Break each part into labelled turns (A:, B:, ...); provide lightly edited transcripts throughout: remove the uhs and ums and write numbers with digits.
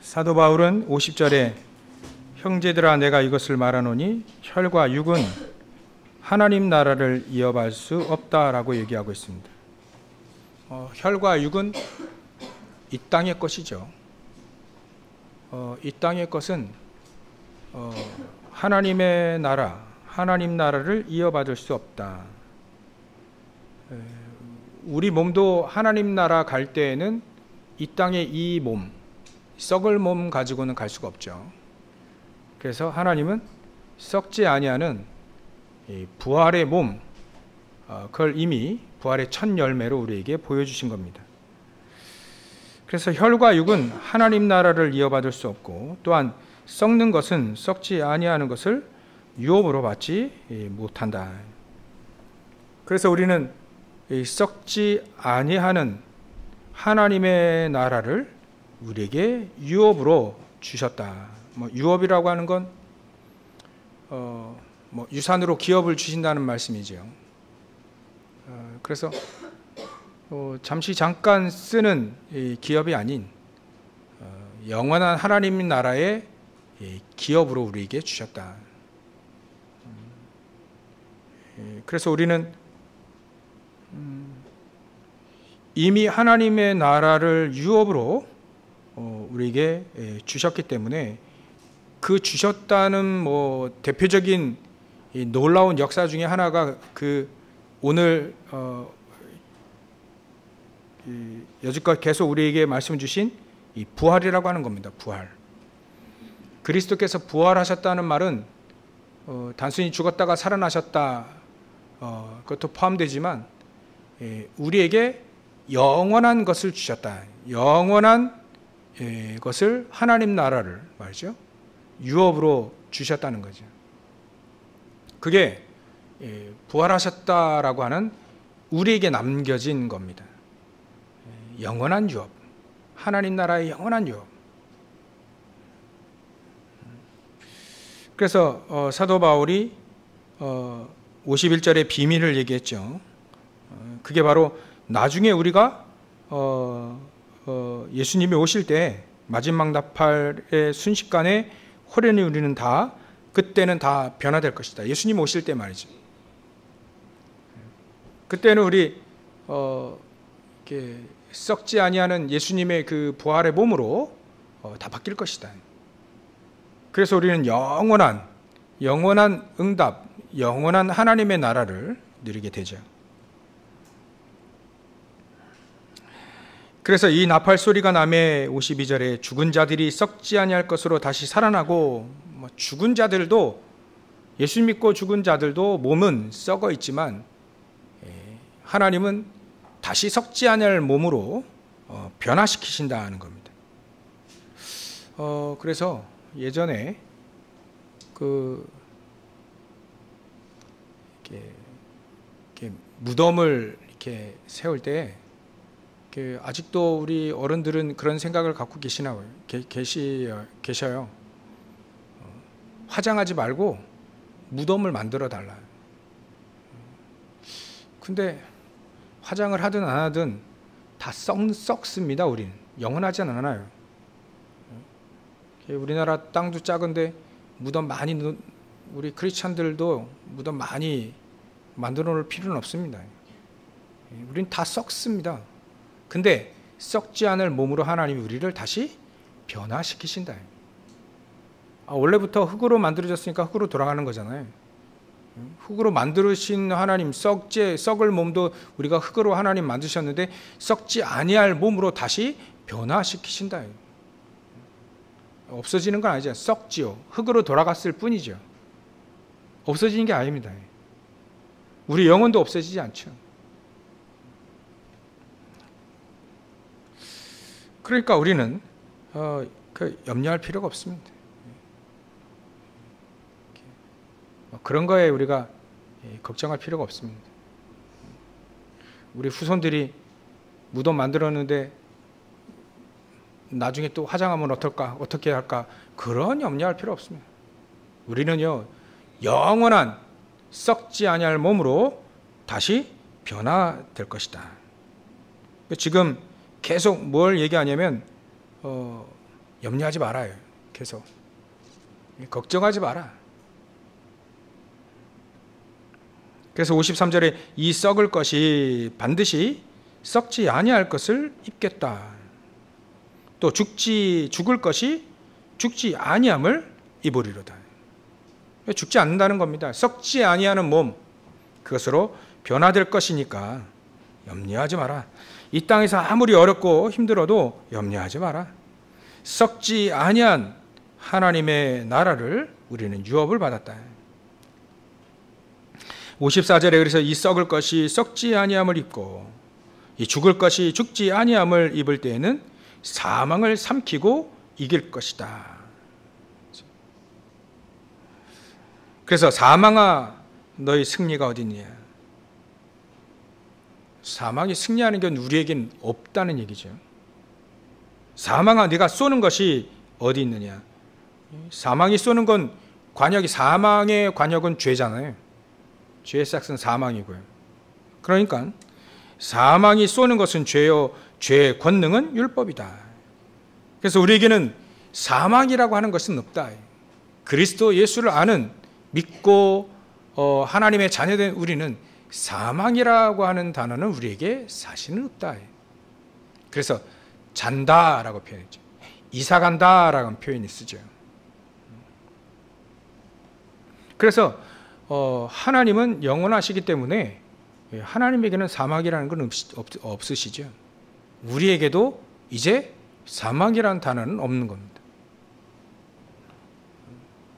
A: 사도 바울은 50절에 형제들아 내가 이것을 말하노니 혈과 육은 하나님 나라를 이어갈 수 없다라고 얘기하고 있습니다. 혈과 육은 이 땅의 것이죠. 이 땅의 것은 하나님의 나라, 하나님 나라를 이어받을 수 없다. 우리 몸도 하나님 나라 갈 때에는 이 땅의 이 몸, 썩을 몸 가지고는 갈 수가 없죠. 그래서 하나님은 썩지 아니하는 부활의 몸, 그걸 이미 부활의 첫 열매로 우리에게 보여주신 겁니다. 그래서 혈과 육은 하나님 나라를 이어받을 수 없고, 또한 썩는 것은 썩지 아니하는 것을 유업으로 받지 못한다. 그래서 우리는 썩지 아니하는 하나님의 나라를 우리에게 유업으로 주셨다. 유업이라고 하는 건 유산으로 기업을 주신다는 말씀이죠. 그래서 잠시 잠깐 쓰는 기업이 아닌 영원한 하나님 나라의 기업으로 우리에게 주셨다. 그래서 우리는 이미 하나님의 나라를 유업으로 우리에게 주셨기 때문에 그 주셨다는 대표적인 놀라운 역사 중에 하나가 오늘 여지껏 계속 우리에게 말씀 주신 이 부활이라고 하는 겁니다. 부활. 그리스도께서 부활하셨다는 말은 단순히 죽었다가 살아나셨다, 그것도 포함되지만 우리에게 영원한 것을 주셨다. 영원한 것을 하나님 나라를 말이죠. 유업으로 주셨다는 거죠. 그게 부활하셨다라고 하는 우리에게 남겨진 겁니다. 영원한 유업, 하나님 나라의 영원한 유업. 그래서 사도 바울이 51절의 비밀을 얘기했죠. 그게 바로 나중에 우리가 예수님이 오실 때 마지막 나팔의 순식간에 호련히 우리는 다 그때는 다 변화될 것이다. 예수님 오실 때 말이죠. 그때는 우리 이렇게 썩지 아니하는 예수님의 그 부활의 몸으로 다 바뀔 것이다. 그래서 우리는 영원한 응답, 영원한 하나님의 나라를 누리게 되죠. 그래서 이 나팔 소리가 나매 52절에 죽은 자들이 썩지 아니할 것으로 다시 살아나고, 죽은 자들도, 예수 믿고 죽은 자들도 몸은 썩어 있지만 하나님은 다시 썩지 아니할 몸으로 변화시키신다는 겁니다. 그래서 예전에 이렇게 무덤을 이렇게 세울 때 아직도 우리 어른들은 그런 생각을 갖고 계셔요. 화장하지 말고 무덤을 만들어 달라. 근데 화장을 하든 안 하든 다 썩습니다. 우리는 영원하지 않아요. 우리나라 땅도 작은데 무덤 많이, 우리 크리스찬들도 무덤 많이 만들어 놓을 필요는 없습니다. 우리는 다 썩습니다. 근데 썩지 않을 몸으로 하나님이 우리를 다시 변화시키신다. 원래부터 흙으로 만들어졌으니까 흙으로 돌아가는 거잖아요. 흙으로 만드신 하나님, 썩을 몸도 우리가 흙으로 하나님 만드셨는데 썩지 아니할 몸으로 다시 변화시키신다. 없어지는 건 아니죠. 썩지요. 흙으로 돌아갔을 뿐이죠. 없어지는 게 아닙니다. 우리 영혼도 없어지지 않죠. 그러니까 우리는 염려할 필요가 없습니다. 그런 거에 우리가 걱정할 필요가 없습니다. 우리 후손들이 무덤 만들었는데 나중에 또 화장하면 어떻게 할까? 그런 염려할 필요 없습니다. 우리는요, 영원한 썩지 아니할 몸으로 다시 변화될 것이다. 지금 계속 뭘 얘기하냐면 염려하지 말아요. 계속 걱정하지 마라. 그래서 53절에 이 썩을 것이 반드시 썩지 아니할 것을 입겠다. 또 죽을 것이 죽지 아니함을 입으리로다. 죽지 않는다는 겁니다. 썩지 아니하는 몸, 그것으로 변화될 것이니까 염려하지 마라. 이 땅에서 아무리 어렵고 힘들어도 염려하지 마라. 썩지 아니한 하나님의 나라를 우리는 유업을 받았다. 54절에 그래서 이 썩을 것이 썩지 아니함을 입고 이 죽을 것이 죽지 아니함을 입을 때에는 사망을 삼키고 이길 것이다. 그래서 사망아 너희 승리가 어디 있냐? 사망이 승리하는 건 우리에겐 없다는 얘기죠. 사망아 네가 쏘는 것이 어디 있느냐? 사망이 쏘는 건 사망의 관역은 죄잖아요. 죄의 싹은 사망이고요. 그러니까 사망이 쏘는 것은 죄요, 죄의 권능은 율법이다. 그래서 우리에게는 사망이라고 하는 것은 없다. 그리스도 예수를 아는 믿고 하나님의 자녀된 우리는 사망이라고 하는 단어는 우리에게 사실은 없다. 그래서 잔다라고 표현했죠. 이사간다라는 표현이 쓰죠. 그래서 하나님은 영원하시기 때문에 하나님에게는 사망이라는 건 없으시죠. 우리에게도 이제 사망이라는 단어는 없는 겁니다.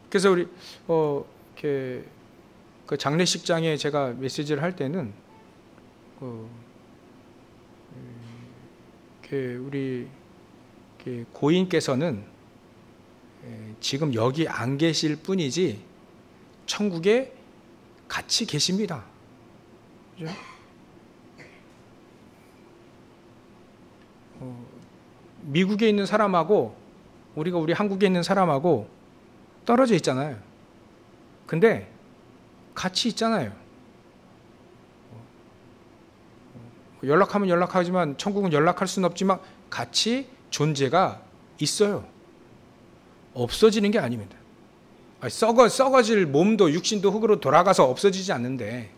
A: 그래서 우리 이렇게 그 장례식장에 제가 메시지를 할 때는 우리 고인께서는 지금 여기 안 계실 뿐이지 천국에 같이 계십니다. 그죠? 미국에 있는 사람하고 우리 한국에 있는 사람하고 떨어져 있잖아요. 근데 같이 있잖아요. 연락하면 연락하지만 천국은 연락할 수는 없지만 같이 존재가 있어요. 없어지는 게 아닙니다. 썩어질 몸도 육신도 흙으로 돌아가서 없어지지 않는데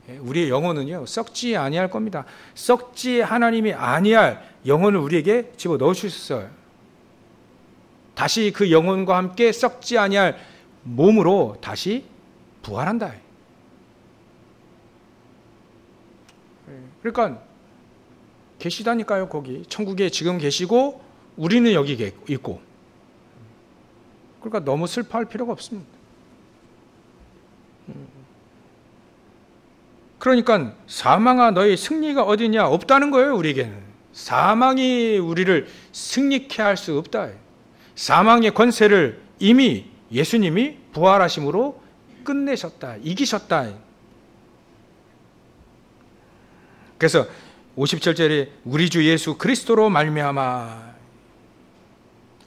A: 우리의 영혼은요 썩지 아니할 겁니다. 썩지 하나님이 아니할 영혼을 우리에게 집어넣어 주셨어요. 다시 그 영혼과 함께 썩지 아니할 몸으로 다시 부활한다. 그러니까 계시다니까요. 거기 천국에 지금 계시고 우리는 여기 있고. 그러니까 너무 슬퍼할 필요가 없습니다. 그러니까 사망아 너의 승리가 어디냐? 없다는 거예요. 우리에게는 사망이 우리를 승리케 할 수 없다. 사망의 권세를 이미 예수님이 부활하심으로 끝내셨다. 이기셨다. 그래서 57절에 우리 주 예수 그리스도로 말미암아.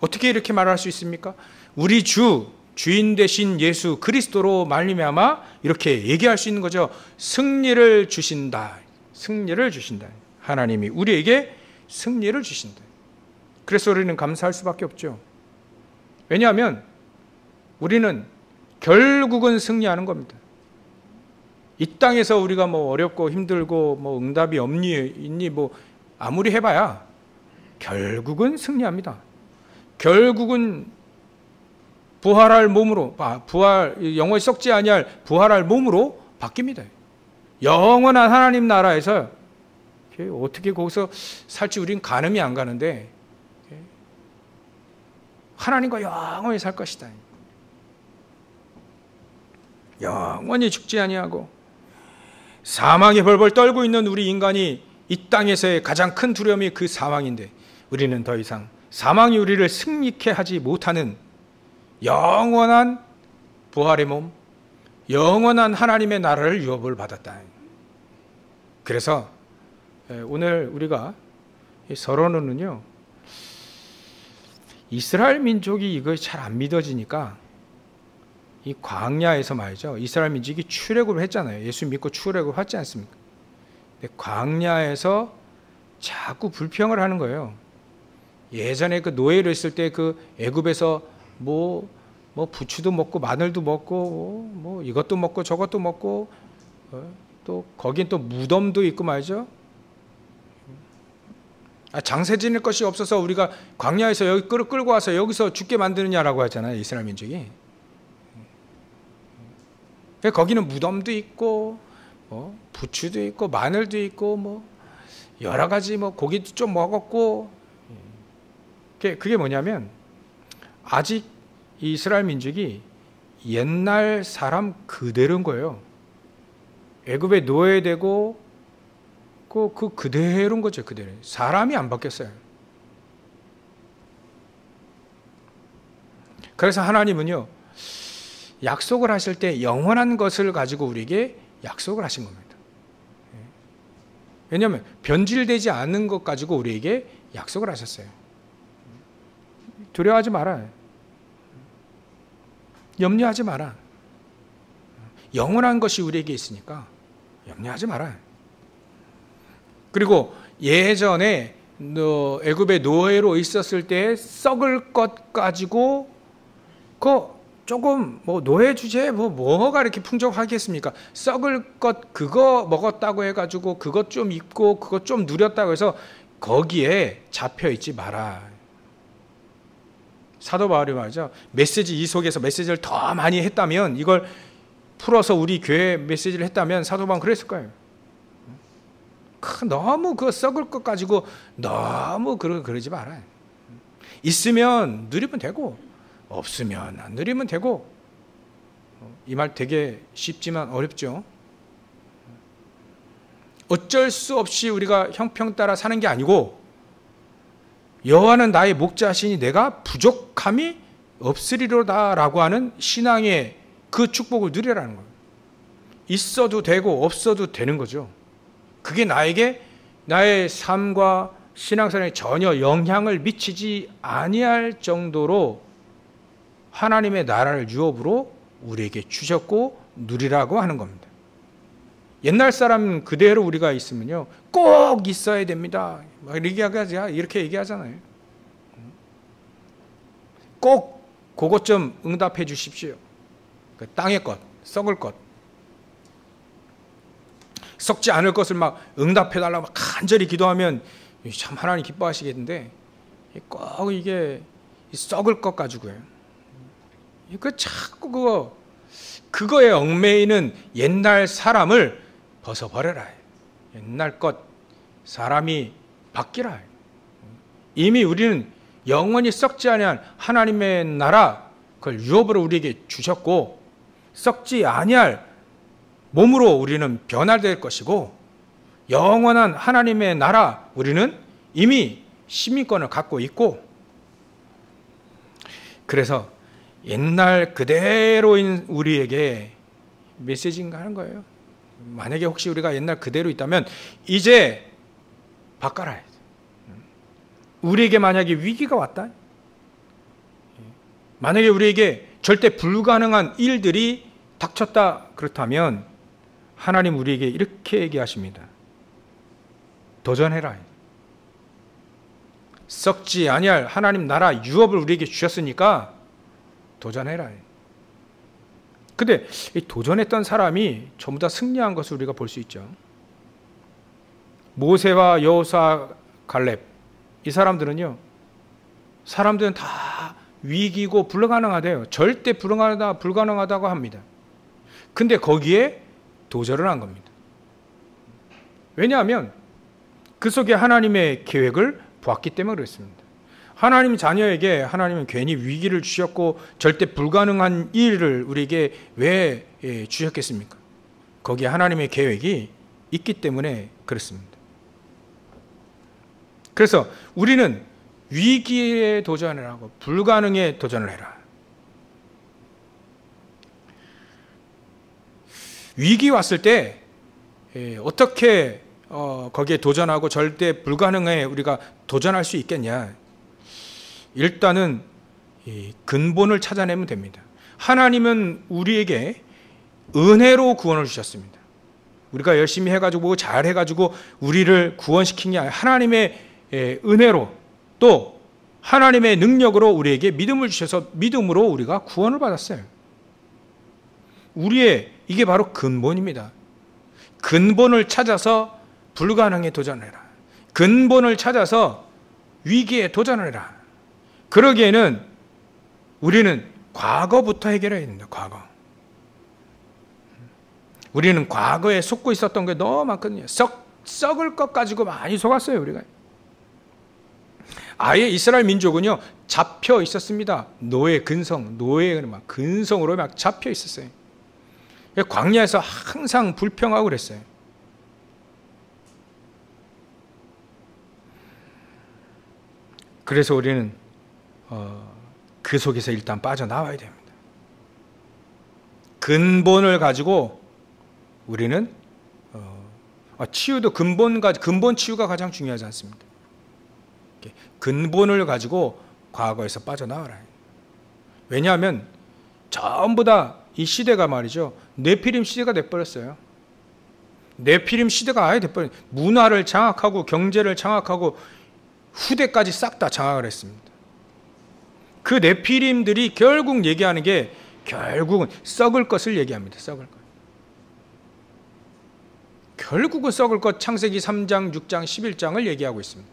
A: 어떻게 이렇게 말할 수 있습니까? 우리 주인 되신 예수 그리스도로 말미암아 이렇게 얘기할 수 있는 거죠. 승리를 주신다. 승리를 주신다. 하나님이 우리에게 승리를 주신다. 그래서 우리는 감사할 수밖에 없죠. 왜냐하면 우리는 결국은 승리하는 겁니다. 이 땅에서 우리가 어렵고 힘들고 응답이 있니 아무리 해봐야 결국은 승리합니다. 결국은 부활할 몸으로 영원히 썩지 아니할 부활할 몸으로 바뀝니다. 영원한 하나님 나라에서 어떻게 거기서 살지 우린 가늠이 안 가는데 하나님과 영원히 살 것이다. 영원히 죽지 아니하고 사망에 벌벌 떨고 있는 우리 인간이 이 땅에서의 가장 큰 두려움이 그 사망인데 우리는 더 이상 사망이 우리를 승리케 하지 못하는 영원한 부활의 몸, 영원한 하나님의 나라를 유업을 받았다. 그래서 오늘 우리가 서론은요, 이스라엘 민족이 이걸 잘 안 믿어지니까 이 광야에서 말이죠. 이스라엘 민족이 출애굽을 했잖아요. 예수 믿고 출애굽을 하지 않습니까? 근데 광야에서 자꾸 불평을 하는 거예요. 예전에 그 노예로 있을 때 그 애굽에서 뭐 부추도 먹고 마늘도 먹고 뭐 이것도 먹고 저것도 먹고 또 거긴 또 무덤도 있고 말이죠. 장세 지낼 것이 없어서 우리가 광야에서 여기 끌고 와서 여기서 죽게 만드느냐라고 하잖아요, 이스라엘 민족이. 거기는 무덤도 있고 부추도 있고 마늘도 있고 뭐 여러 가지 뭐 고기도 좀 먹었고. 그게 뭐냐면 아직 이스라엘 민족이 옛날 사람 그대로인 거예요. 애굽에 노예되고 그대로인 거죠. 그대로. 사람이 안 바뀌었어요. 그래서 하나님은요, 약속을 하실 때 영원한 것을 가지고 우리에게 약속을 하신 겁니다. 왜냐하면 변질되지 않는 것 가지고 우리에게 약속을 하셨어요. 두려워하지 마라. 염려하지 마라. 영원한 것이 우리에게 있으니까 염려하지 마라. 그리고 예전에 애굽의 노예로 있었을 때 썩을 것 가지고 조금 노예 주제에 뭐가 이렇게 풍족하겠습니까? 썩을 것 그거 먹었다고 해가지고 그것 좀 입고 그것 좀 누렸다고 해서 거기에 잡혀 있지 마라. 사도 바울이 말이죠. 이 속에서 메시지를 더 많이 했다면, 이걸 풀어서 우리 교회 메시지를 했다면 사도 바울은 그랬을 거예요. 너무 그 썩을 것 가지고 너무 그러지 마라. 있으면 누리면 되고 없으면 안 누리면 되고. 이 말 되게 쉽지만 어렵죠. 어쩔 수 없이 우리가 형평 따라 사는 게 아니고, 여호와는 나의 목자시니 내가 부족함이 없으리로다라고 하는 신앙의 그 축복을 누리라는 거예요. 있어도 되고 없어도 되는 거죠. 그게 나에게 나의 삶과 신앙생활에 전혀 영향을 미치지 아니할 정도로 하나님의 나라를 유업으로 우리에게 주셨고 누리라고 하는 겁니다. 옛날 사람 그대로 우리가 있으면요, 꼭 있어야 됩니다. 이렇게 얘기하잖아요. 꼭 그것 좀 응답해 주십시오. 그 땅의 것, 썩을 것, 썩지 않을 것을 막 응답해 달라고 막 간절히 기도하면 참 하나님 기뻐하시겠는데, 꼭 이게 썩을 것 가지고요. 자꾸 그거에 얽매이는 옛날 사람을 벗어버려라. 옛날 것, 사람이 바뀌라. 이미 우리는 영원히 썩지 아니한 하나님의 나라, 그걸 유업으로 우리에게 주셨고, 썩지 아니할 몸으로 우리는 변화될 것이고, 영원한 하나님의 나라, 우리는 이미 시민권을 갖고 있고, 그래서 옛날 그대로인 우리에게 메시지인가 하는 거예요. 만약에 혹시 우리가 옛날 그대로 있다면 이제 바꿔라. 우리에게 만약에 위기가 왔다, 만약에 우리에게 절대 불가능한 일들이 닥쳤다, 그렇다면 하나님 우리에게 이렇게 얘기하십니다. 도전해라. 썩지 아니할 하나님 나라 유업을 우리에게 주셨으니까 도전해라. 근데 이 도전했던 사람이 전부 다 승리한 것을 우리가 볼 수 있죠. 모세와 여호수아, 갈렙, 이 사람들은요, 사람들은 다 위기고 불가능하대요. 절대 불가능하다고 합니다. 근데 거기에 도전을 한 겁니다. 왜냐하면 그 속에 하나님의 계획을 보았기 때문에 그렇습니다. 하나님 자녀에게 하나님은 괜히 위기를 주셨고 절대 불가능한 일을 우리에게 왜 주셨겠습니까? 거기에 하나님의 계획이 있기 때문에 그렇습니다. 그래서 우리는 위기에 도전을 하고 불가능에 도전을 해라. 위기 왔을 때 어떻게 거기에 도전하고 절대 불가능에 우리가 도전할 수 있겠냐? 일단은 근본을 찾아내면 됩니다. 하나님은 우리에게 은혜로 구원을 주셨습니다. 우리가 열심히 해가지고 잘 해가지고 우리를 구원시킨 게 아니라 하나님의 은혜로, 또 하나님의 능력으로 우리에게 믿음을 주셔서 믿음으로 우리가 구원을 받았어요. 우리의 이게 바로 근본입니다. 근본을 찾아서 불가능에 도전해라. 근본을 찾아서 위기에 도전해라. 그러기에는 우리는 과거부터 해결해야 됩니다. 과거. 우리는 과거에 속고 있었던 게 너무 많거든요. 썩을 것 가지고 많이 속았어요, 우리가. 아예 이스라엘 민족은요, 잡혀 있었습니다. 노예 근성으로 막 잡혀 있었어요. 광야에서 항상 불평하고 그랬어요. 그래서 우리는 그 속에서 일단 빠져나와야 됩니다. 근본을 가지고 우리는 치유도 근본 치유가 가장 중요하지 않습니다. 근본을 가지고 과거에서 빠져나와라. 왜냐하면 전부 다 이 시대가 말이죠, 네피림 시대가 돼버렸어요. 네피림 시대가 아예 돼버렸어요. 문화를 장악하고 경제를 장악하고 후대까지 싹 다 장악을 했습니다. 그 네피림들이 결국 얘기하는 게 결국은 썩을 것을 얘기합니다. 썩을 것. 결국은 썩을 것, 창세기 3장, 6장, 11장을 얘기하고 있습니다.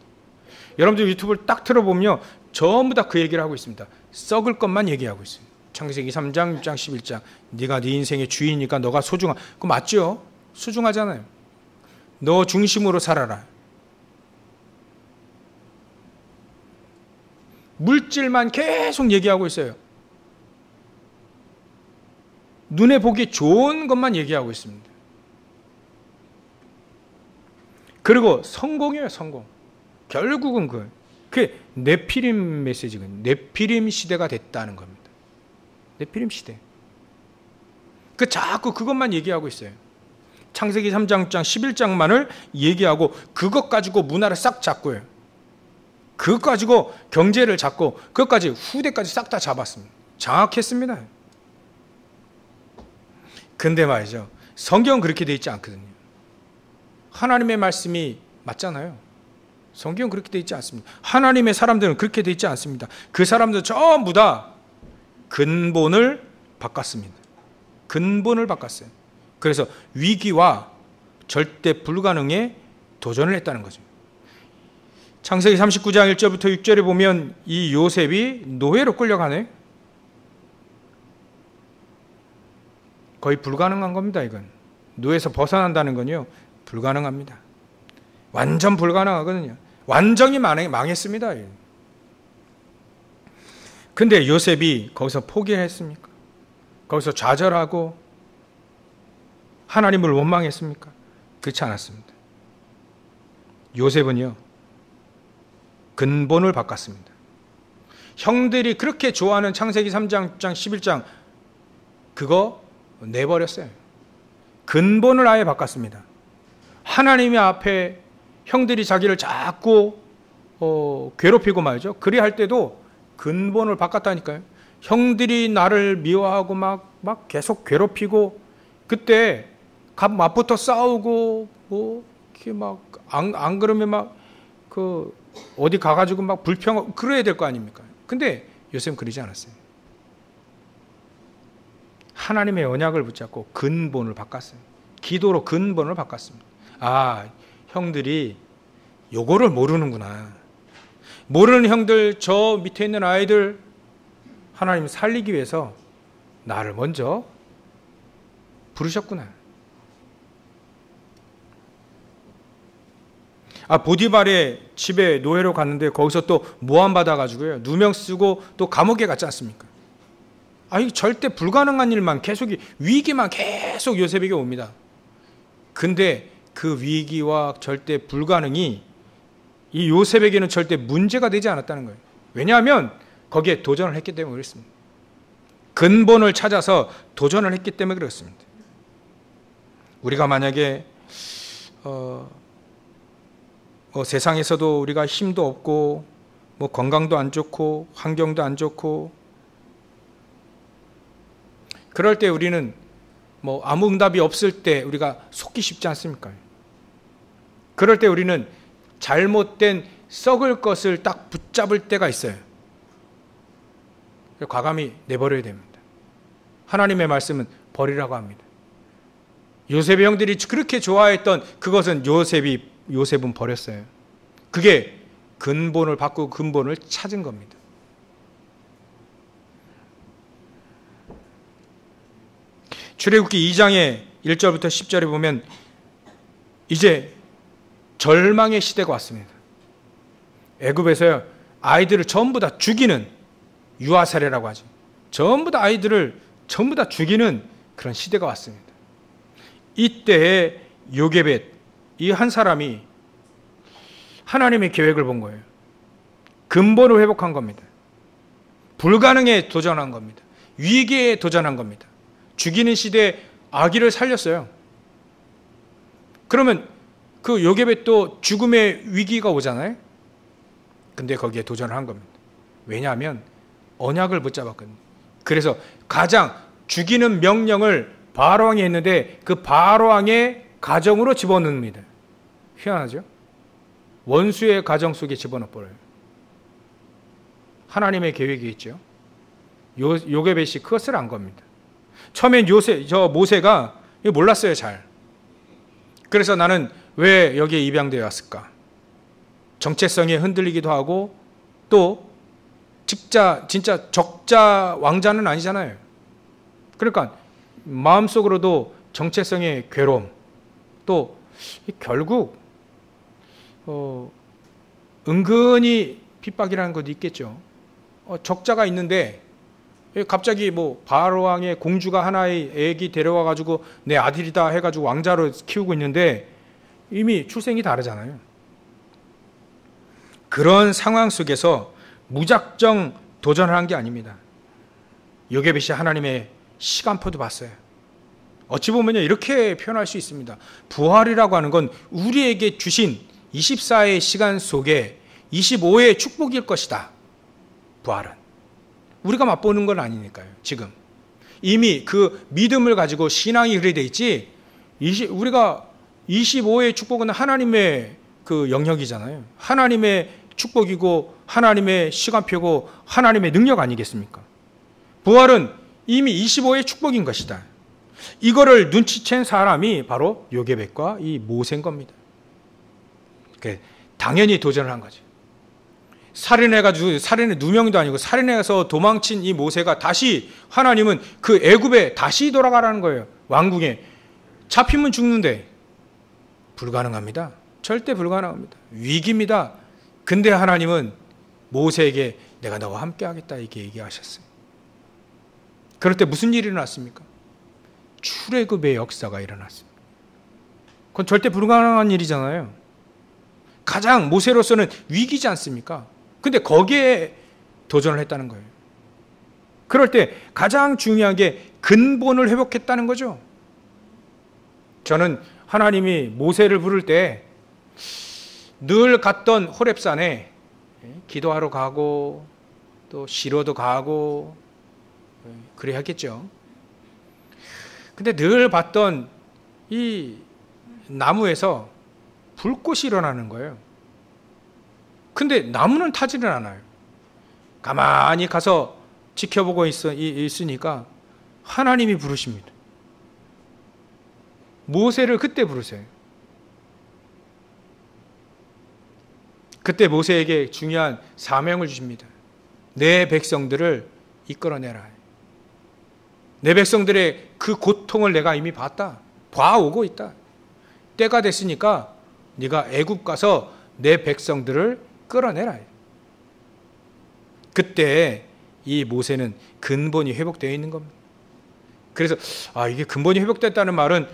A: 여러분들 유튜브를 딱 틀어보면 전부 다 그 얘기를 하고 있습니다. 썩을 것만 얘기하고 있어요. 창세기 3장, 6장, 11장. 네가 네 인생의 주인이니까 너가 소중한, 그거 맞죠? 소중하잖아요. 너 중심으로 살아라. 물질만 계속 얘기하고 있어요. 눈에 보기 좋은 것만 얘기하고 있습니다. 그리고 성공이에요, 성공. 결국은 그게 네피림 메시지거든요. 네피림 시대가 됐다는 겁니다. 네피림 시대. 자꾸 그것만 얘기하고 있어요. 창세기 3장, 11장만을 얘기하고 그것 가지고 문화를 싹 잡고요. 그것 가지고 경제를 잡고 그것까지 후대까지 싹 다 잡았습니다. 장악했습니다. 근데 말이죠, 성경은 그렇게 돼 있지 않거든요. 하나님의 말씀이 맞잖아요. 성경은 그렇게 돼 있지 않습니다. 하나님의 사람들은 그렇게 돼 있지 않습니다. 그 사람들 전부 다 근본을 바꿨습니다. 근본을 바꿨어요. 그래서 위기와 절대 불가능에 도전을 했다는 거죠. 창세기 39장 1절부터 6절에 보면 이 요셉이 노예로 끌려가네. 거의 불가능한 겁니다. 이건 노예에서 벗어난다는 건요, 불가능합니다. 완전 불가능하거든요. 완전히 망했습니다. 근데 요셉이 거기서 포기했습니까? 거기서 좌절하고 하나님을 원망했습니까? 그렇지 않았습니다. 요셉은요, 근본을 바꿨습니다. 형들이 그렇게 좋아하는 창세기 3장, 6장, 11장 그거 내버렸어요. 근본을 아예 바꿨습니다. 하나님의 앞에 형들이 자기를 자꾸 괴롭히고 말이죠. 그리 할 때도 근본을 바꿨다니까요. 형들이 나를 미워하고 막 계속 괴롭히고, 그때 맞붙어 싸우고 이렇게 안 그러면 어디 가가지고 불평하고 그래야 될 거 아닙니까? 근데 요셉은 그러지 않았어요. 하나님의 언약을 붙잡고 근본을 바꿨어요. 기도로 근본을 바꿨습니다. 형들이 요거를 모르는구나. 모르는 형들, 저 밑에 있는 아이들 하나님 살리기 위해서 나를 먼저 부르셨구나. 보디발의 집에 노예로 갔는데 거기서 또 모함 받아가지고요, 누명 쓰고 또 감옥에 갔지 않습니까? 이 절대 불가능한 일만 계속, 위기만 계속 요셉에게 옵니다. 근데 그 위기와 절대 불가능이 이 요셉에게는 절대 문제가 되지 않았다는 거예요. 왜냐하면 거기에 도전을 했기 때문에 그렇습니다. 근본을 찾아서 도전을 했기 때문에 그렇습니다. 우리가 만약에 세상에서도 우리가 힘도 없고 건강도 안 좋고 환경도 안 좋고 그럴 때 우리는 아무 응답이 없을 때 우리가 속기 쉽지 않습니까? 그럴 때 우리는 잘못된 썩을 것을 딱 붙잡을 때가 있어요. 과감히 내버려야 됩니다. 하나님의 말씀은 버리라고 합니다. 요셉의 형들이 그렇게 좋아했던 그것은 요셉은 버렸어요. 그게 근본을 바꾸고 근본을 찾은 겁니다. 출애굽기 2장의 1절부터 10절에 보면 이제 절망의 시대가 왔습니다. 애굽에서 아이들을 전부 다 죽이는 유아살해라고 하죠. 전부 다 아이들을 전부 다 죽이는 그런 시대가 왔습니다. 이때에 요게벳 이 한 사람이 하나님의 계획을 본 거예요. 근본을 회복한 겁니다. 불가능에 도전한 겁니다. 위기에 도전한 겁니다. 죽이는 시대에 아기를 살렸어요. 그러면 그 요게벳도 죽음의 위기가 오잖아요. 근데 거기에 도전을 한 겁니다. 왜냐하면 언약을 붙잡았거든요. 그래서 가장 죽이는 명령을 바로왕이 했는데 그 바로왕의 가정으로 집어넣습니다. 희한하죠? 원수의 가정 속에 집어넣어버려요. 하나님의 계획이 있죠. 요게벳이 그것을 안 겁니다. 처음엔 모세가 몰랐어요, 잘. 그래서 나는 왜 여기에 입양되어 왔을까? 정체성에 흔들리기도 하고 또 진짜 적자 왕자는 아니잖아요. 그러니까 마음속으로도 정체성의 괴로움, 또 결국 은근히 핍박이라는 것도 있겠죠. 적자가 있는데 갑자기 뭐 바로왕의 공주가 하나의 애기 데려와 가지고 내 아들이다 해가지고 왕자로 키우고 있는데 이미 출생이 다르잖아요. 그런 상황 속에서 무작정 도전을 한 게 아닙니다. 요게벳이 하나님의 시간표도 봤어요. 어찌 보면 이렇게 표현할 수 있습니다. 부활이라고 하는 건 우리에게 주신 24의 시간 속에 25의 축복일 것이다. 부활은. 우리가 맛보는 건 아니니까요. 지금. 이미 그 믿음을 가지고 신앙이 그래 돼 있지 우리가 25의 축복은 하나님의 그 영역이잖아요. 하나님의 축복이고 하나님의 시간표고 하나님의 능력 아니겠습니까? 부활은 이미 25의 축복인 것이다. 이거를 눈치챈 사람이 바로 요게벳과 이 모세인 겁니다. 당연히 도전을 한 거죠. 살인해가지고 살인의 누명도 아니고 살인해서 도망친 이 모세가 다시 하나님은 그 애굽에 다시 돌아가라는 거예요. 왕궁에 잡히면 죽는데 불가능합니다. 절대 불가능합니다. 위기입니다. 근데 하나님은 모세에게 내가 너와 함께 하겠다 이렇게 얘기하셨어요. 그럴 때 무슨 일이 일어났습니까? 출애굽의 역사가 일어났습니다. 그건 절대 불가능한 일이잖아요. 가장 모세로서는 위기지 않습니까? 근데 거기에 도전을 했다는 거예요. 그럴 때 가장 중요한 게 근본을 회복했다는 거죠. 저는 하나님이 모세를 부를 때 늘 갔던 호렙산에 기도하러 가고 또 시로도 가고 그래야겠죠. 근데 늘 봤던 이 나무에서 불꽃이 일어나는 거예요. 근데 나무는 타지를 않아요. 가만히 가서 지켜보고 있으니까 하나님이 부르십니다. 모세를 그때 부르세요. 그때 모세에게 중요한 사명을 주십니다. 내 백성들을 이끌어내라. 내 백성들의 그 고통을 내가 이미 봐오고 있다. 때가 됐으니까 네가 애굽 가서 내 백성들을 끌어내라. 그때 이 모세는 근본이 회복되어 있는 겁니다. 그래서 이게 근본이 회복됐다는 말은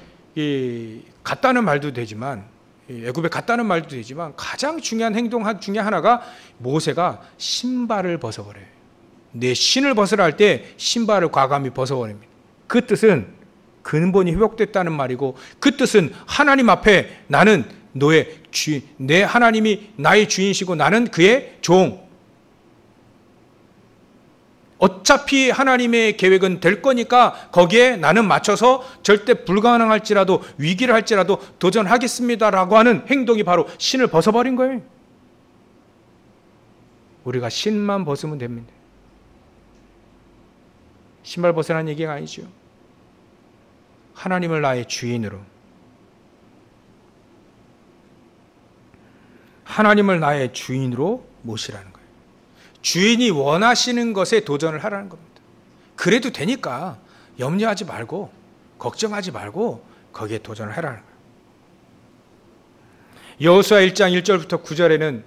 A: 갔다는 말도 되지만 애굽에 갔다는 말도 되지만 가장 중요한 행동 중에 하나가 모세가 신발을 벗어버려요. 내 신을 벗으라 할 때 신발을 과감히 벗어버립니다. 그 뜻은 근본이 회복됐다는 말이고 그 뜻은 하나님 앞에 나는 너의 주인, 내 하나님이 나의 주인이시고 나는 그의 종. 어차피 하나님의 계획은 될 거니까 거기에 나는 맞춰서 절대 불가능할지라도 위기를 할지라도 도전하겠습니다라고 하는 행동이 바로 신을 벗어버린 거예요. 우리가 신만 벗으면 됩니다. 신발 벗으라는 얘기가 아니죠. 하나님을 나의 주인으로, 하나님을 나의 주인으로 모시라는 거예요. 주인이 원하시는 것에 도전을 하라는 겁니다. 그래도 되니까 염려하지 말고 걱정하지 말고 거기에 도전을 하라는 거예요. 여호수아 1장 1절부터 9절에는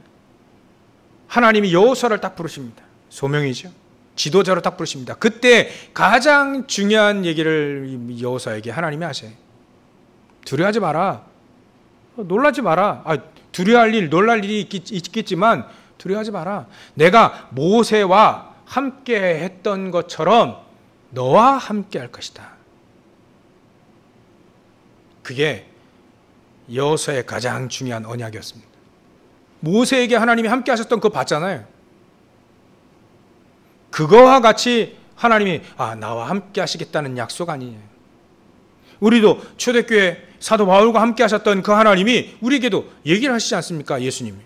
A: 하나님이 여호수아를 딱 부르십니다. 소명이죠. 지도자로 딱 부르십니다. 그때 가장 중요한 얘기를 여호수아에게 하나님이 하세요. 두려워하지 마라. 놀라지 마라. 두려워할 일, 놀랄 일이 있겠지만 두려워하지 마라. 내가 모세와 함께 했던 것처럼 너와 함께 할 것이다. 그게 여호수아의 가장 중요한 언약이었습니다. 모세에게 하나님이 함께 하셨던 그거 봤잖아요. 그거와 같이 하나님이 나와 함께 하시겠다는 약속 아니에요. 우리도 초대교회 사도 바울과 함께 하셨던 그 하나님이 우리에게도 얘기를 하시지 않습니까? 예수님이.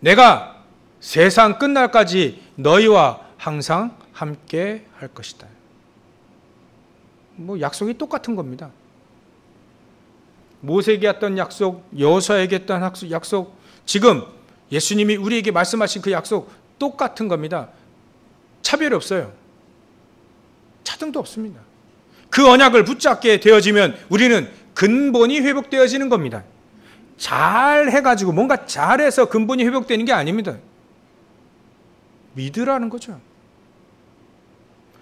A: 내가 세상 끝날까지 너희와 항상 함께 할 것이다. 약속이 똑같은 겁니다. 모세에게 했던 약속, 여호수아에게 했던 약속, 지금 예수님이 우리에게 말씀하신 그 약속 똑같은 겁니다. 차별이 없어요. 차등도 없습니다. 그 언약을 붙잡게 되어지면 우리는 근본이 회복되어지는 겁니다. 잘 해가지고 뭔가 잘해서 근본이 회복되는 게 아닙니다. 믿으라는 거죠.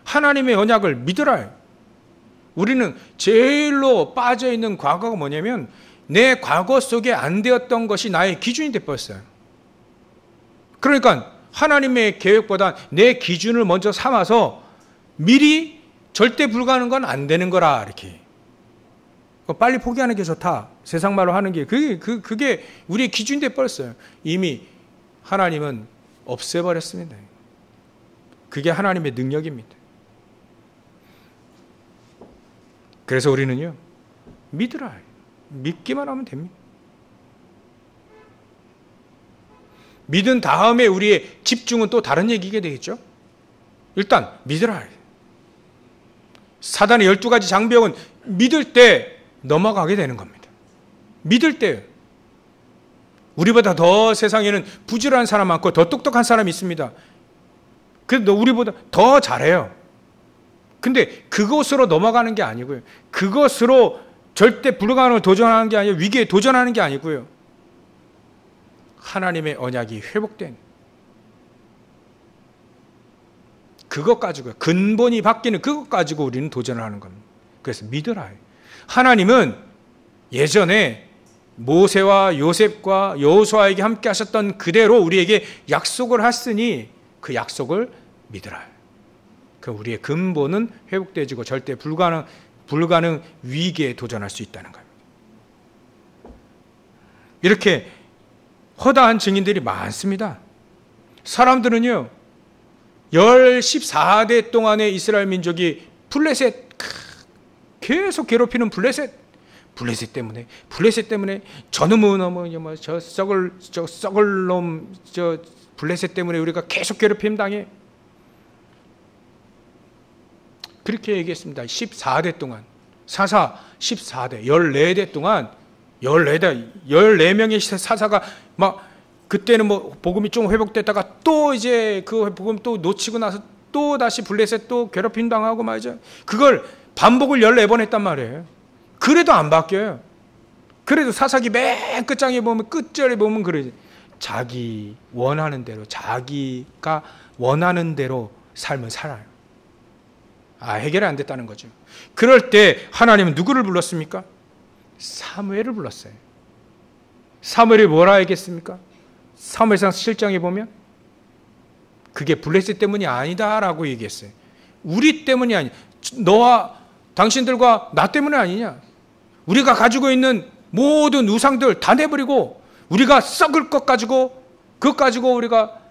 A: 하나님의 언약을 믿으라. 우리는 제일로 빠져있는 과거가 뭐냐면 내 과거 속에 안 되었던 것이 나의 기준이 되어버렸어요. 그러니까 하나님의 계획보다 내 기준을 먼저 삼아서 미리 절대 불가능한 건 안 되는 거라 이렇게 빨리 포기하는 게 좋다. 세상 말로 하는 게 그게 우리의 기준이 되어버렸어요. 이미 하나님은 없애버렸습니다. 그게 하나님의 능력입니다. 그래서 우리는요, 믿으라. 믿기만 하면 됩니다. 믿은 다음에 우리의 집중은 또 다른 얘기가 되겠죠. 일단 믿으라. 사단의 12가지 장벽은 믿을 때 넘어가게 되는 겁니다. 믿을 때 우리보다 더 세상에는 부지런한 사람 많고 더 똑똑한 사람이 있습니다. 그래도 우리보다 더 잘해요. 근데 그것으로 넘어가는 게 아니고요. 그것으로 절대 불가능을 도전하는 게 아니고 위기에 도전하는 게 아니고요. 하나님의 언약이 회복된 그것 가지고요. 근본이 바뀌는 그것 가지고 우리는 도전을 하는 겁니다. 그래서 믿으라. 하나님은 예전에 모세와 요셉과 여호수아에게 함께 하셨던 그대로 우리에게 약속을 하시니 그 약속을 믿으라. 그 우리의 근본은 회복되어지고 절대 불가능 위기에 도전할 수 있다는 겁니다. 이렇게 허다한 증인들이 많습니다. 사람들은요, 14대 동안의 이스라엘 민족이 블레셋 계속 괴롭히는 블레셋 때문에 저놈은 저 썩을 놈 저 블레셋 때문에 우리가 계속 괴롭힘 당해. 그렇게 얘기했습니다. 14대 동안 사사 14대 14대 동안 14명의 사사가 막 그때는 뭐 복음이 좀 회복됐다가 또 이제 그 복음 또 놓치고 나서 또 다시 블레셋 또 괴롭힘 당하고 말이죠. 그걸 반복을 14번 했단 말이에요. 그래도 안 바뀌어요. 그래도 사사기 맨 끝장에 보면 끝절에 보면 그러지. 자기 원하는 대로 자기가 원하는 대로 삶을 살아요. 해결이 안 됐다는 거죠. 그럴 때 하나님은 누구를 불렀습니까? 사무엘을 불렀어요. 사무엘이 뭐라 했겠습니까? 사무엘상 7장에 보면 그게 블레셋 때문이 아니다라고 얘기했어요. 우리 때문이 아니야. 너와 당신들과 나 때문이 아니냐. 우리가 가지고 있는 모든 우상들 다 내버리고 우리가 썩을 것 가지고 그것 가지고 우리가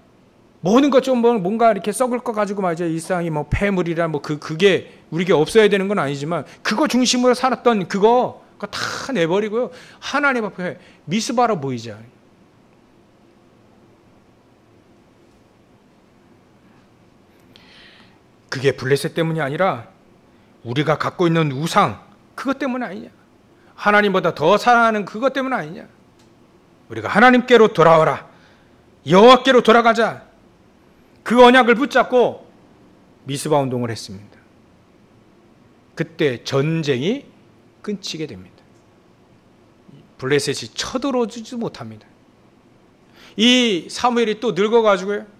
A: 모든 것 좀 뭔가 이렇게 썩을 것 가지고 말이죠. 일상이 뭐 폐물이라 뭐 그게 우리에게 없어야 되는 건 아니지만 그거 중심으로 살았던 그거 다 내버리고요. 하나님 앞에 미스바로 보이자. 그게 블레셋 때문이 아니라 우리가 갖고 있는 우상, 그것 때문 아니냐? 하나님보다 더 사랑하는 그것 때문 아니냐? 우리가 하나님께로 돌아와라. 여호와께로 돌아가자. 그 언약을 붙잡고 미스바 운동을 했습니다. 그때 전쟁이 끊치게 됩니다. 블레셋이 쳐들어오지 못합니다. 이 사무엘이 또 늙어가지고요,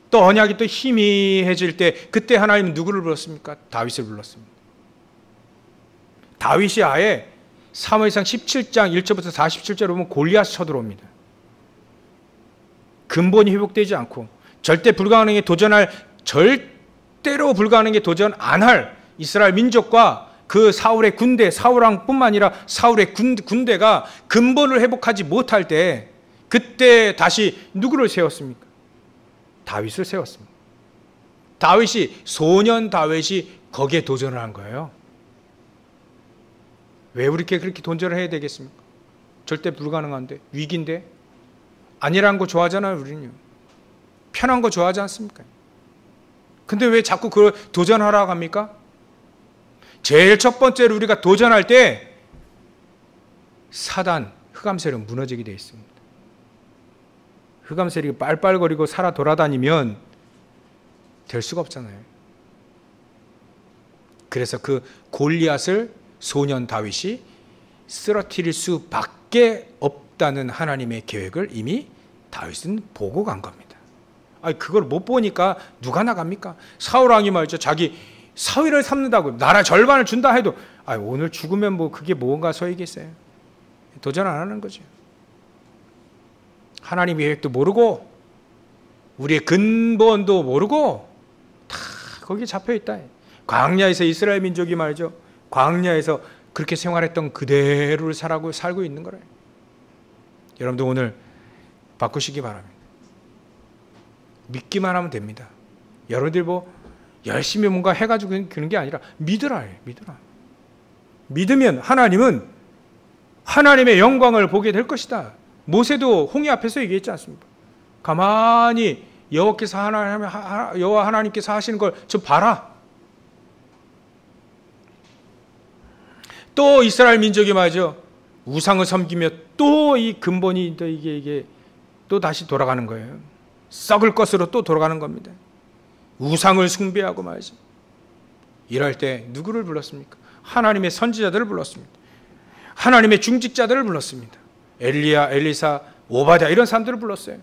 A: 또 언약이 또 희미해질 때 그때 하나님은 누구를 불렀습니까? 다윗을 불렀습니다. 다윗이 아예 사무엘상 17장 1절부터 47절에 보면 골리앗 쳐들어옵니다. 근본이 회복되지 않고 절대로 불가능에 도전 안 할 이스라엘 민족과 그 사울의 군대, 사울왕뿐만 아니라 사울의 군대가 근본을 회복하지 못할 때 그때 다시 누구를 세웠습니까? 다윗을 세웠습니다. 소년 다윗이 거기에 도전을 한 거예요. 왜 우리께 그렇게 도전을 해야 되겠습니까? 절대 불가능한데, 위기인데. 아니라는 거 좋아하잖아요, 우리는. 편한 거 좋아하지 않습니까? 근데 왜 자꾸 그걸 도전하라고 합니까? 제일 첫 번째로 우리가 도전할 때 사단, 흑암 세력 무너지게 되어 있습니다. 흑암 세력이 빨빨거리고 살아 돌아다니면 될 수가 없잖아요. 그래서 그 골리앗을 소년 다윗이 쓰러뜨릴 수밖에 없다는 하나님의 계획을 이미 다윗은 보고 간 겁니다. 아니, 그걸 못 보니까 누가 나갑니까? 사울왕이 말이죠, 자기 사위를 삼는다고 나라 절반을 준다 해도 오늘 죽으면 뭐 그게 뭔가 소이겠어요. 도전 안 하는 거죠. 하나님의 계획도 모르고 우리의 근본도 모르고 다 거기에 잡혀 있다. 광야에서 이스라엘 민족이 말이죠, 광야에서 그렇게 생활했던 그대로를 살고 있는 거래요. 여러분들 오늘 바꾸시기 바랍니다. 믿기만 하면 됩니다. 여러분들 뭐 열심히 뭔가 해가지고 그런 게 아니라 믿으라. 믿으면 하나님은 하나님의 영광을 보게 될 것이다. 모세도 홍해 앞에서 얘기했지 않습니까? 가만히 여호와 하나님께서 하시는 걸 좀 봐라. 또 이스라엘 민족이 말이죠, 우상을 섬기며 또 이 근본이 이게 또 다시 돌아가는 거예요. 썩을 것으로 또 돌아가는 겁니다. 우상을 숭배하고 말이죠. 이럴 때 누구를 불렀습니까? 하나님의 선지자들을 불렀습니다. 하나님의 중직자들을 불렀습니다. 엘리야, 엘리사, 오바댜 이런 사람들을 불렀어요.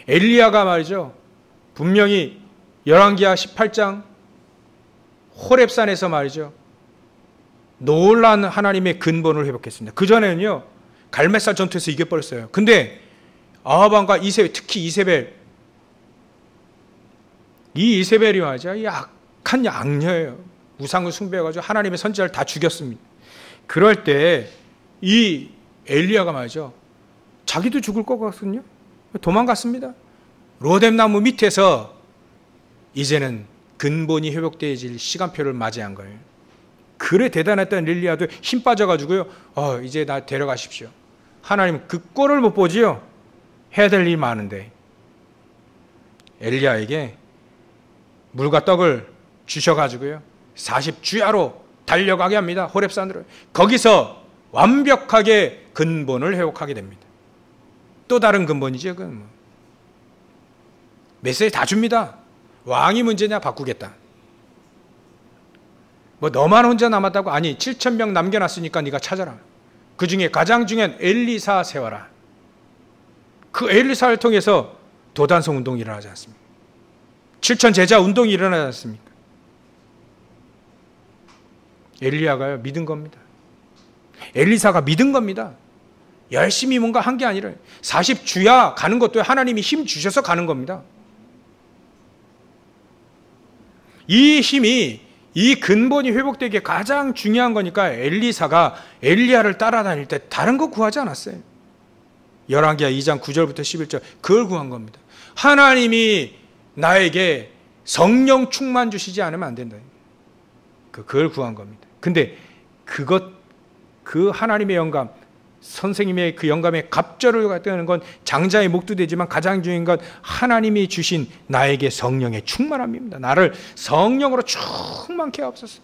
A: 엘리야가 말이죠, 분명히 열왕기하 18장 호렙산에서 말이죠, 놀라운 하나님의 근본을 회복했습니다. 그전에는요, 갈멜살 전투에서 이겨버렸어요. 근데 아합왕과 이세벨, 특히 이세벨, 이 이세벨이 말이죠, 약한 악녀예요. 우상을 숭배해가지고 하나님의 선지자를 다 죽였습니다. 그럴 때 이 엘리야가 말이죠, 자기도 죽을 것 같거든요. 도망갔습니다. 로뎀나무 밑에서 이제는 근본이 회복되어질 시간표를 맞이한 거예요. 그래 대단했던 엘리야도 힘 빠져가지고요, 이제 나 데려가십시오. 하나님 그 꼴을 못 보지요. 해야 될 일이 많은데 엘리야에게 물과 떡을 주셔가지고요, 40주야로 달려가게 합니다. 호렙산으로. 거기서 완벽하게 근본을 회복하게 됩니다. 또 다른 근본이죠. 그건 메시지 다 줍니다. 왕이 문제냐? 바꾸겠다. 뭐 너만 혼자 남았다고? 아니, 7,000명 남겨놨으니까 네가 찾아라. 그 중에 가장 중요한 엘리사 세워라. 그 엘리사를 통해서 도단성 운동이 일어나지 않습니까? 7,000 제자 운동이 일어나지 않습니까? 엘리야가요, 믿은 겁니다. 엘리사가 믿은 겁니다. 열심히 뭔가 한 게 아니라 40주야 가는 것도 하나님이 힘 주셔서 가는 겁니다. 이 힘이, 이 근본이 회복되기에 가장 중요한 거니까 엘리사가 엘리야를 따라다닐 때 다른 거 구하지 않았어요. 열왕기하 2장 9절부터 11절 그걸 구한 겁니다. 하나님이 나에게 성령 충만 주시지 않으면 안 된다. 그걸 구한 겁니다. 근데 그 하나님의 영감, 선생님의 그 영감에 갑절을 갖다는 건 장자의 목도 되지만 가장 중요한 건 하나님이 주신 나에게 성령의 충만함입니다. 나를 성령으로 충만케 하옵소서.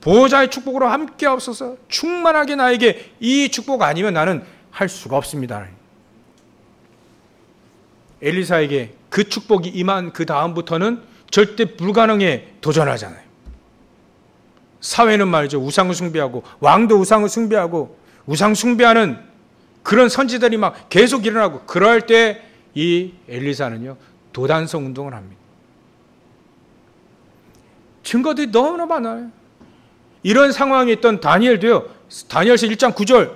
A: 보호자의 축복으로 함께 하옵소서. 충만하게 나에게 이 축복 아니면 나는 할 수가 없습니다. 엘리사에게 그 축복이 임한 그 다음부터는 절대 불가능에 도전하잖아요. 사회는 말이죠. 우상을 숭배하고 왕도 우상을 숭배하고 우상 숭배하는 그런 선지들이 막 계속 일어나고 그럴 때 이 엘리사는요 도단성 운동을 합니다. 증거들이 너무나 많아요. 이런 상황에 있던 다니엘도요. 다니엘서 1장 9절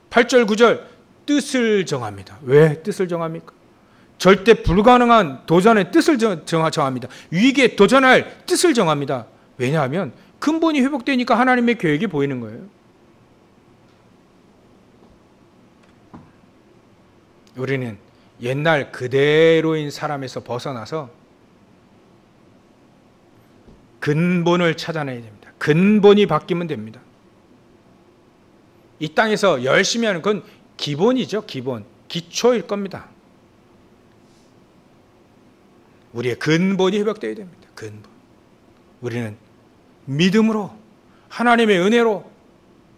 A: 8절 9절 뜻을 정합니다. 왜 뜻을 정합니까? 절대 불가능한 도전의 뜻을 정합니다. 위기에 도전할 뜻을 정합니다. 왜냐하면 근본이 회복되니까 하나님의 계획이 보이는 거예요. 우리는 옛날 그대로인 사람에서 벗어나서 근본을 찾아내야 됩니다. 근본이 바뀌면 됩니다. 이 땅에서 열심히 하는 건 기본이죠. 기본, 기초일 겁니다. 우리의 근본이 회복되어야 됩니다. 근본. 우리는 믿음으로 하나님의 은혜로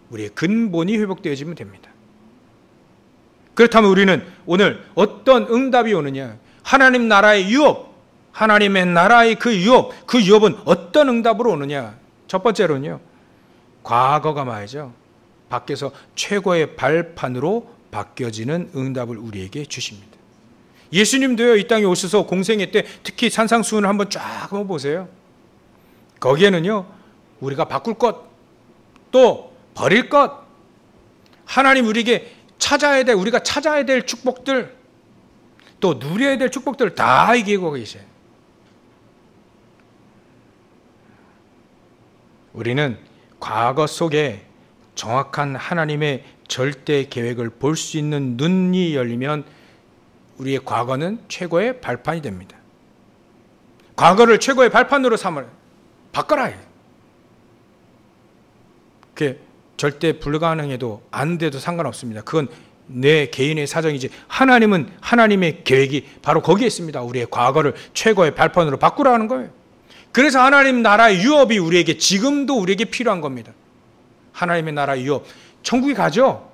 A: 우리의 근본이 회복되어지면 됩니다. 그렇다면 우리는 오늘 어떤 응답이 오느냐? 하나님 나라의 유업, 하나님의 나라의 그 유업은 어떤 응답으로 오느냐? 첫 번째로는요, 과거가 말이죠. 밖에서 최고의 발판으로 바뀌어지는 응답을 우리에게 주십니다. 예수님도요, 이 땅에 오셔서 공생애 때 특히 산상수훈을 한번 쫙 한번 보세요. 거기에는요, 우리가 바꿀 것, 또 버릴 것, 하나님 우리에게 우리가 찾아야 될 축복들, 또 누려야 될 축복들을 다 얘기하고 계세요. 우리는 과거 속에 정확한 하나님의 절대 계획을 볼 수 있는 눈이 열리면 우리의 과거는 최고의 발판이 됩니다. 과거를 최고의 발판으로 삼으라. 바꿔라. 그게 절대 불가능해도 안 돼도 상관없습니다. 그건 내 개인의 사정이지 하나님은 하나님의 계획이 바로 거기에 있습니다. 우리의 과거를 최고의 발판으로 바꾸라는 거예요. 그래서 하나님 나라의 유업이 우리에게 지금도 우리에게 필요한 겁니다. 하나님의 나라의 유업. 천국에 가죠.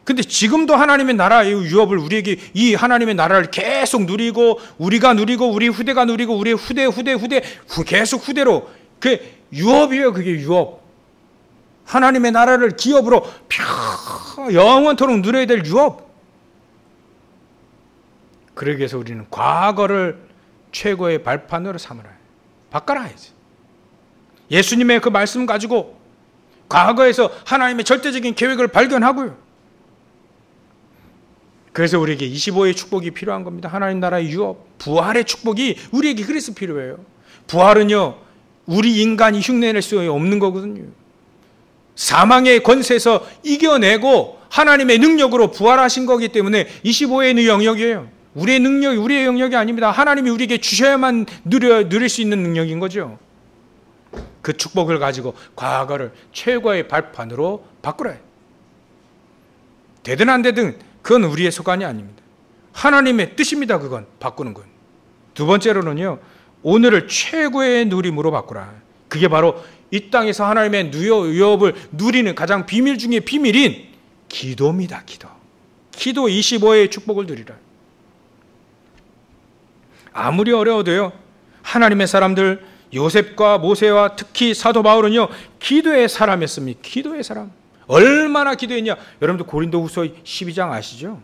A: 근데 지금도 하나님의 나라의 유업을 우리에게 이 하나님의 나라를 계속 누리고 우리가 누리고 우리 후대가 누리고 우리 후대 계속 후대로 그 유업이에요. 그게 유업. 하나님의 나라를 기업으로 영원토록 누려야 될 유업. 그러기 위해서 우리는 과거를 최고의 발판으로 삼으라. 바꿔라 해야지. 예수님의 그 말씀 가지고 과거에서 하나님의 절대적인 계획을 발견하고요. 그래서 우리에게 25의 축복이 필요한 겁니다. 하나님 나라의 유업, 부활의 축복이 우리에게 그래서 필요해요. 부활은요, 우리 인간이 흉내낼 수 없는 거거든요. 사망의 권세에서 이겨내고 하나님의 능력으로 부활하신 거기 때문에 25의 영역이에요. 우리의 능력이 우리의 영역이 아닙니다. 하나님이 우리에게 주셔야만 누릴 수 있는 능력인 거죠. 그 축복을 가지고 과거를 최고의 발판으로 바꾸라. 되든 안 되든 그건 우리의 소관이 아닙니다. 하나님의 뜻입니다. 그건 바꾸는 건. 두 번째로는요, 오늘을 최고의 누림으로 바꾸라. 그게 바로 이 땅에서 하나님의 유업을 누리는 가장 비밀 중에 비밀인 기도입니다. 기도 25의 축복을 누리라. 아무리 어려워도요, 하나님의 사람들 요셉과 모세와 특히 사도 바울은요, 기도의 사람이었습니다. 기도의 사람. 얼마나 기도했냐? 여러분들 고린도후서 12장 아시죠?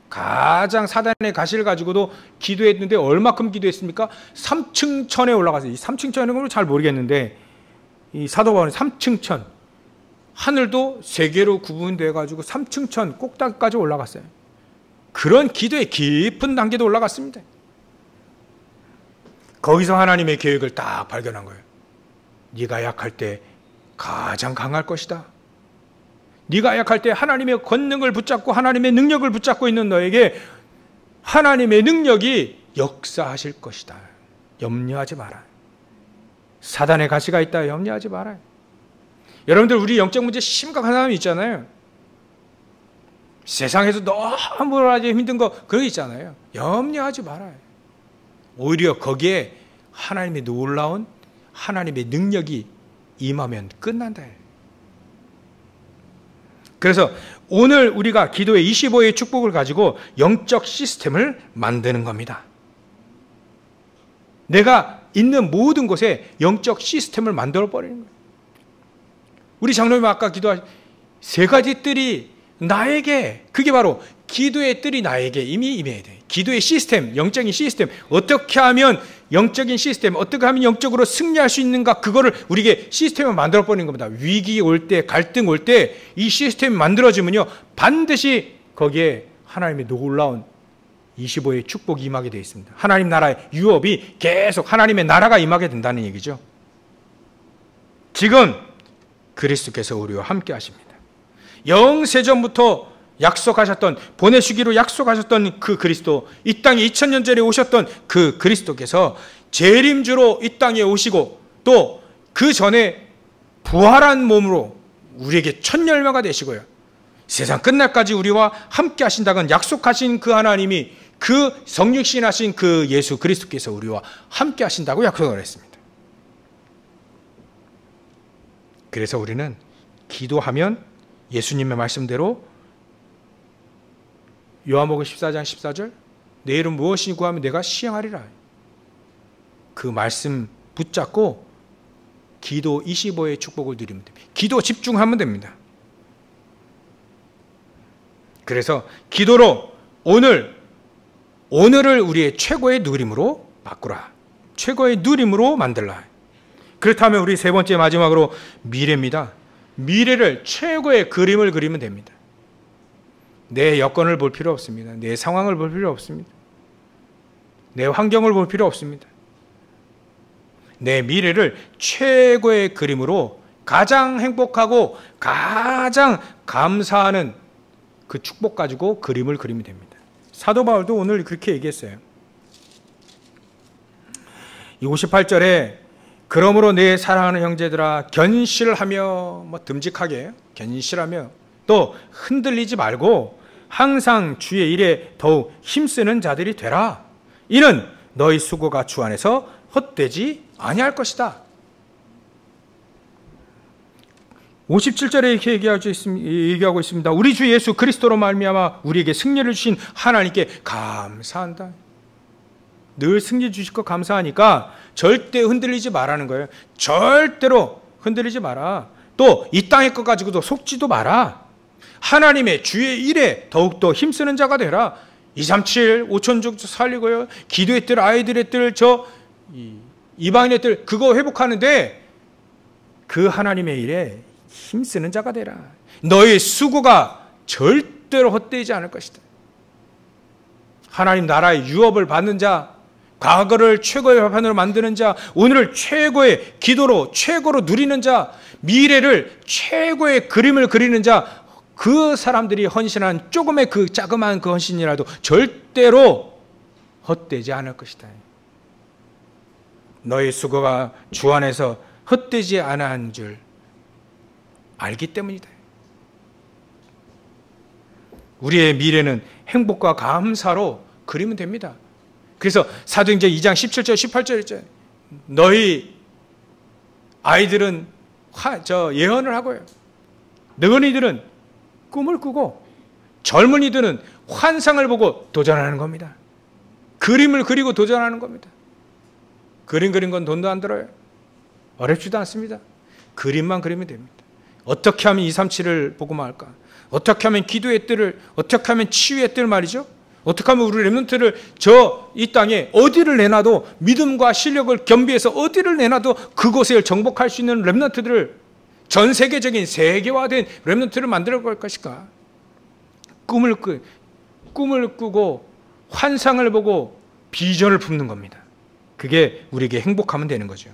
A: 가장 사단의 가시를 가지고도 기도했는데 얼마큼 기도했습니까? 3층 천에 올라가서, 이 3층 천은 걸 잘 모르겠는데 이 사도 바울은 3층 천, 하늘도 세 개로 구분되어 가지고 3층 천 꼭대기까지 올라갔어요. 그런 기도의 깊은 단계도 올라갔습니다. 거기서 하나님의 계획을 딱 발견한 거예요. 네가 약할 때 가장 강할 것이다. 네가 약할 때 하나님의 권능을 붙잡고 하나님의 능력을 붙잡고 있는 너에게 하나님의 능력이 역사하실 것이다. 염려하지 마라. 사단의 가시가 있다. 염려하지 마라. 여러분들 우리 영적 문제 심각한 사람이 있잖아요. 세상에서 너무 힘든 거 그런 거 있잖아요. 염려하지 말아요. 오히려 거기에 하나님의 놀라운 하나님의 능력이 임하면 끝난다. 그래서 오늘 우리가 기도의 25의 축복을 가지고 영적 시스템을 만드는 겁니다. 내가 있는 모든 곳에 영적 시스템을 만들어 버리는 거예요. 우리 장로님 아까 기도하신 세 가지 뜰이 나에게, 그게 바로 기도의 뜰이 나에게 이미 임해야 돼. 기도의 시스템, 영적인 시스템, 어떻게 하면 영적인 시스템, 어떻게 하면 영적으로 승리할 수 있는가, 그거를 우리에게 시스템을 만들어 버리는 겁니다. 위기 올 때, 갈등 올 때 이 시스템이 만들어지면요, 반드시 거기에 하나님의 놀라운 25의 축복이 임하게 되어 있습니다. 하나님 나라의 유업이 계속 하나님의 나라가 임하게 된다는 얘기죠. 지금 그리스도께서 우리와 함께 하십니다. 영세전부터 약속하셨던, 보내주기로 약속하셨던 그 그리스도, 이 땅에 2000년 전에 오셨던 그 그리스도께서 재림주로 이 땅에 오시고 또 그 전에 부활한 몸으로 우리에게 첫 열매가 되시고요, 세상 끝날까지 우리와 함께 하신다는 약속하신 그 하나님이, 그 성육신 하신 그 예수 그리스도께서 우리와 함께 하신다고 약속을 했습니다. 그래서 우리는 기도하면 예수님의 말씀대로 요한복음 14장 14절, 내 이름 무엇이니 구하면 내가 시행하리라, 그 말씀 붙잡고 기도 25의 축복을 누리면 됩니다. 기도 집중하면 됩니다. 그래서 기도로 오늘을 우리의 최고의 누림으로 바꾸라, 최고의 누림으로 만들라. 그렇다면 우리 세 번째 마지막으로 미래입니다. 미래를 최고의 그림을 그리면 됩니다. 내 여건을 볼 필요 없습니다. 내 상황을 볼 필요 없습니다. 내 환경을 볼 필요 없습니다. 내 미래를 최고의 그림으로 가장 행복하고 가장 감사하는 그 축복 가지고 그림을 그리면 됩니다. 사도 바울도 오늘 그렇게 얘기했어요. 이 58절에 그러므로 내 사랑하는 형제들아 견실하며, 듬직하게 견실하며 또 흔들리지 말고 항상 주의 일에 더욱 힘쓰는 자들이 되라. 이는 너희 수고가 주 안에서 헛되지 아니할 것이다. 57절에 이렇게 얘기하고 있습니다. 우리 주 예수 그리스도로 말미암아 우리에게 승리를 주신 하나님께 감사한다. 늘 승리 주실 거 감사하니까 절대 흔들리지 말라는 거예요. 절대로 흔들리지 마라. 또 이 땅의 것 가지고도 속지도 마라. 하나님의 주의 일에 더욱더 힘쓰는 자가 되라. 237 5천족 살리고요, 기도의 뜰, 아이들의 뜰, 이방인의 뜰, 그거 회복하는데 그 하나님의 일에 힘쓰는 자가 되라. 너의 수고가 절대로 헛되지 않을 것이다. 하나님 나라의 유업을 받는 자, 과거를 최고의 발판으로 만드는 자, 오늘을 최고의 기도로 최고로 누리는 자, 미래를 최고의 그림을 그리는 자, 그 사람들이 헌신한 조금의 그 자그마한 그 헌신이라도 절대로 헛되지 않을 것이다. 너의 수고가 주 안에서 헛되지 않은 줄 알기 때문이다. 우리의 미래는 행복과 감사로 그리면 됩니다. 그래서 사도행전 2장 17절 18절 있잖아요. 너희 아이들은 예언을 하고요, 너희들은 꿈을 꾸고 젊은이들은 환상을 보고 도전하는 겁니다. 그림을 그리고 도전하는 겁니다. 그림 그린 건 돈도 안 들어요. 어렵지도 않습니다. 그림만 그리면 됩니다. 어떻게 하면 237을 보고 말까? 어떻게 하면 기도의 뜰을, 어떻게 하면 치유의 뜰 말이죠. 어떻게 하면 우리 렘넌트를 이 땅에 어디를 내놔도 믿음과 실력을 겸비해서 어디를 내놔도 그곳을 정복할 수 있는 렘넌트들을, 전 세계적인 세계화된 렘넌트를 만들 것일까? 꿈을 꾸고 환상을 보고 비전을 품는 겁니다. 그게 우리에게 행복하면 되는 거죠.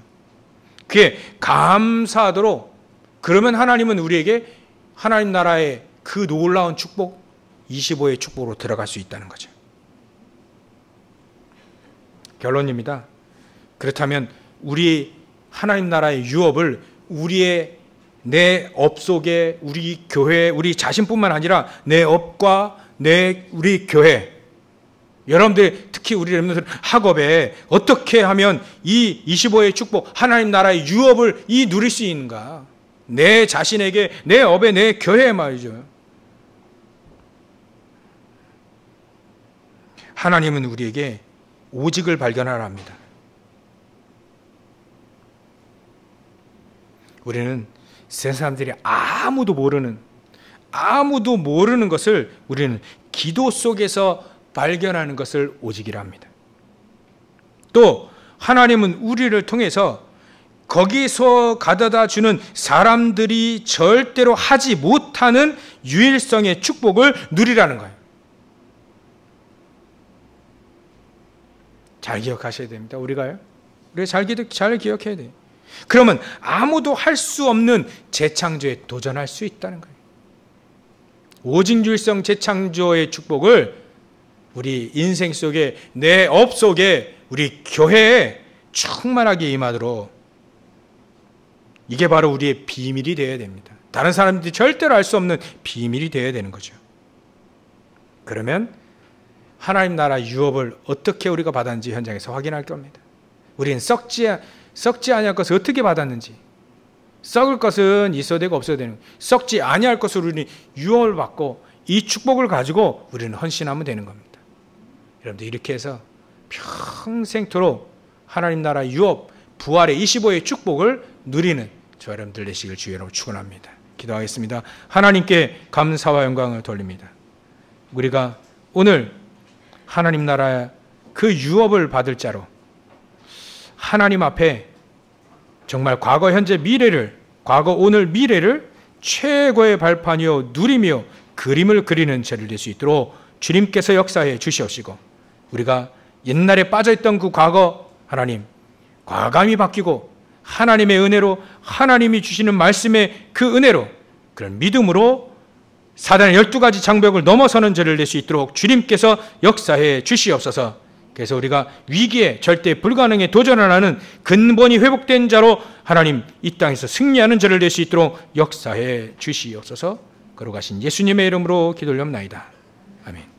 A: 그게 감사하도록, 그러면 하나님은 우리에게 하나님 나라의 그 놀라운 축복, 25의 축복으로 들어갈 수 있다는 거죠. 결론입니다. 그렇다면 우리 하나님 나라의 유업을 우리의 내 업 속에 우리 교회, 우리 자신뿐만 아니라 내 업과 우리 교회, 여러분들 특히 우리 렘넌트 학업에 어떻게 하면 이 25의 축복, 하나님 나라의 유업을 누릴 수 있는가? 내 자신에게, 내 업에, 내 교회에 말이죠. 하나님은 우리에게 오직을 발견하라 합니다. 우리는 세상 사람들이 아무도 모르는 것을 우리는 기도 속에서 발견하는 것을 오직이라 합니다. 또 하나님은 우리를 통해서 거기서 가져다 주는 사람들이 절대로 하지 못하는 유일성의 축복을 누리라는 거예요. 잘 기억하셔야 됩니다. 우리가 잘 기억해야 돼요. 그러면 아무도 할 수 없는 재창조에 도전할 수 있다는 거예요. 오직률성 재창조의 축복을 우리 인생 속에, 내 업 속에, 우리 교회에 충만하게 임하도록, 이게 바로 우리의 비밀이 되어야 됩니다. 다른 사람들이 절대로 알 수 없는 비밀이 되어야 되는 거죠. 그러면 하나님 나라 유업을 어떻게 우리가 받았는지 현장에서 확인할 겁니다. 우리는 썩지 아니할 것을 어떻게 받았는지, 썩을 것은 있어야 되고 없어야 되는, 썩지 아니할 것을 우리는 유업을 받고 이 축복을 가지고 우리는 헌신하면 되는 겁니다. 여러분들 이렇게 해서 평생토록 하나님 나라 유업, 부활의 25의 축복을 누리는 저 여러분들 되시길 주의로 축원합니다. 기도하겠습니다. 하나님께 감사와 영광을 돌립니다. 우리가 오늘 하나님 나라의 그 유업을 받을 자로 하나님 앞에 정말 과거, 현재, 미래를, 과거, 오늘, 미래를 최고의 발판이요 누리며 그림을 그리는 죄를 낼 수 있도록 주님께서 역사해 주시옵시고, 우리가 옛날에 빠져있던 그 과거, 하나님 과감히 바뀌고 하나님의 은혜로, 하나님이 주시는 말씀의 그 은혜로, 그런 믿음으로 사단의 12가지 장벽을 넘어서는 죄를 낼 수 있도록 주님께서 역사해 주시옵소서. 그래서 우리가 위기에 절대 불가능에 도전하는 근본이 회복된 자로 하나님 이 땅에서 승리하는 죄를 낼 수 있도록 역사해 주시옵소서. 걸어가신 예수님의 이름으로 기도를 옵나이다. 아멘.